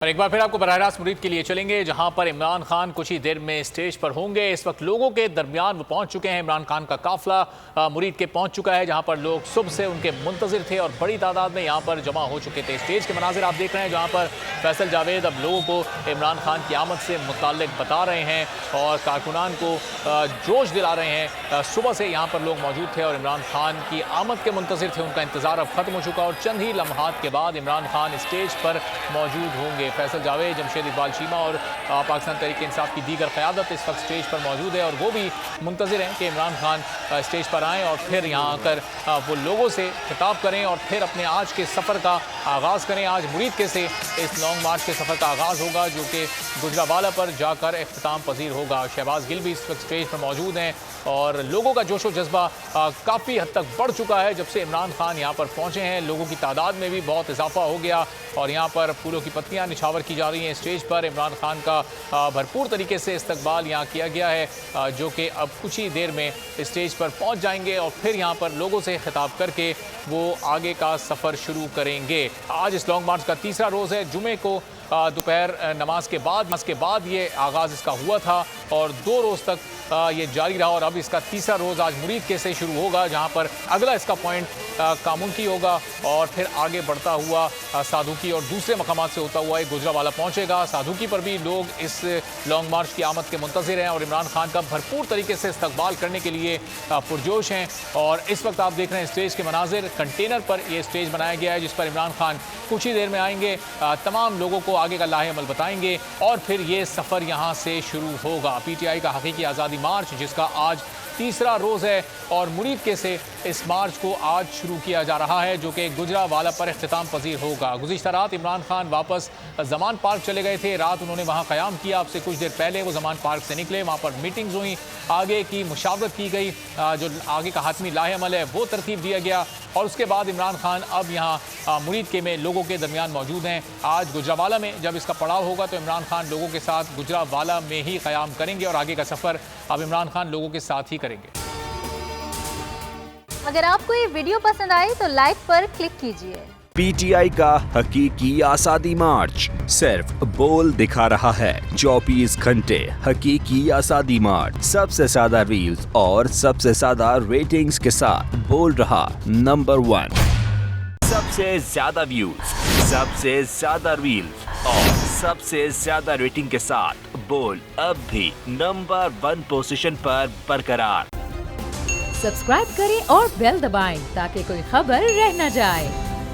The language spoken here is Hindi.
और एक बार फिर आपको बराह रास्त मुरीद के लिए चलेंगे, जहां पर इमरान खान कुछ ही देर में स्टेज पर होंगे। इस वक्त लोगों के दरमियान वो पहुंच चुके हैं। इमरान खान का काफिला मुरीद के पहुंच चुका है, जहां पर लोग सुबह से उनके मुंतजिर थे और बड़ी तादाद में यहां पर जमा हो चुके थे। स्टेज के मनाजिर आप देख रहे हैं, जहां पर फैसल जावेद अब लोगों को इमरान खान की आमद से मुताल्लिक बता रहे हैं और कारकुनान को जोश दिला रहे हैं। सुबह से यहाँ पर लोग मौजूद थे और इमरान खान की आमद के मुंतजिर थे। उनका इंतज़ार अब ख़त्म हो चुका और चंद ही लम्हात के बाद इमरान खान स्टेज पर मौजूद होंगे। फैसल जावेद, जमशेद इकबाल चीमा और पाकिस्तान तहरीक इंसाफ की दीगर क़यादत इस वक्त स्टेज पर मौजूद है और वो भी मुंतज़िर हैं कि इमरान खान स्टेज पर आएँ और फिर यहाँ आकर वो लोगों से खिताब करें और फिर अपने आज के सफ़र का आगाज़ करें। आज मुरीद के से इस लॉन्ग मार्च के सफ़र का आगाज़ होगा, जो कि गुजरावाला पर जाकर इख्तिताम पजीर होगा। शहबाज गिल भी इस वक्त स्टेज पर मौजूद हैं और लोगों का जोशो जज्बा काफ़ी हद तक बढ़ चुका है। जब से इमरान खान यहाँ पर पहुँचे हैं, लोगों की तादाद में भी बहुत इजाफा हो गया और यहाँ पर फूलों की पत्तियाँ निछावर की जा रही हैं। स्टेज पर इमरान खान का भरपूर तरीके से इस्तकबाल यहाँ किया गया है, जो कि अब कुछ ही देर में स्टेज पर पहुँच जाएंगे और फिर यहाँ पर लोगों से खिताब करके वो आगे का सफ़र शुरू करेंगे। आज इस लॉन्ग मार्च का तीसरा रोज़ है। जुमे को दोपहर नमाज के बाद ये आगाज़ इसका हुआ था और 2 रोज़ तक ये जारी रहा और अब इसका तीसरा रोज़ आज मुरीद के से शुरू होगा, जहाँ पर अगला इसका पॉइंट कामुनकी होगा और फिर आगे बढ़ता हुआ साधुकी और दूसरे मकामात से होता हुआ एक गुजरावाला पहुँचेगा। साधुकी पर भी लोग इस लॉन्ग मार्च की आमद के मुंतज़िर हैं और इमरान खान का भरपूर तरीके से इस्तकबाल करने के लिए पुरजोश हैं। और इस वक्त आप देख रहे हैं स्टेज के मनाजिर। कंटेनर पर यह स्टेज बनाया गया है, जिस पर इमरान खान कुछ ही देर में आएंगे, तमाम लोगों को आगे का लाहे अमल बताएंगे और फिर ये सफ़र यहाँ से शुरू होगा। PTI का हकीकी आज़ादी मार्च, जिसका आज तीसरा रोज़ है और मुरीद के से इस मार्च को आज शुरू किया जा रहा है, जो कि गुजरावाला पर इख्तिताम पजीर होगा। गुज़िश्ता रात इमरान खान वापस ज़मान पार्क चले गए थे। रात उन्होंने वहाँ क़याम किया। अब से कुछ देर पहले वो ज़मान पार्क से निकले, वहाँ पर मीटिंग्स हुई, आगे की मुशावरत की गई, जो आगे का हातमी लाहे अमल है वो तरतीब दिया गया और उसके बाद इमरान खान अब यहाँ मुरीद के में लोगों के दरमियान मौजूद हैं। आज गुजरावाला में जब इसका पड़ाव होगा तो इमरान खान लोगों के साथ गुजरावाला में ही क़याम करेंगे और आगे का सफ़र अब इमरान खान लोगों के साथ ही करेंगे। अगर आपको ये वीडियो पसंद आए तो लाइक पर क्लिक कीजिए। PTI का हकीकी आज़ादी मार्च सिर्फ बोल दिखा रहा है। 24 घंटे हकीकी आज़ादी मार्च, सबसे ज्यादा रील्स और सबसे ज्यादा रेटिंग्स के साथ बोल रहा नंबर 1, सबसे ज्यादा व्यूज, सबसे ज्यादा रील्स और सबसे ज्यादा रेटिंग के साथ बोल अब भी नंबर 1 पोजीशन पर बरकरार। सब्सक्राइब करें और बेल दबाएं ताकि कोई खबर रह न जाए।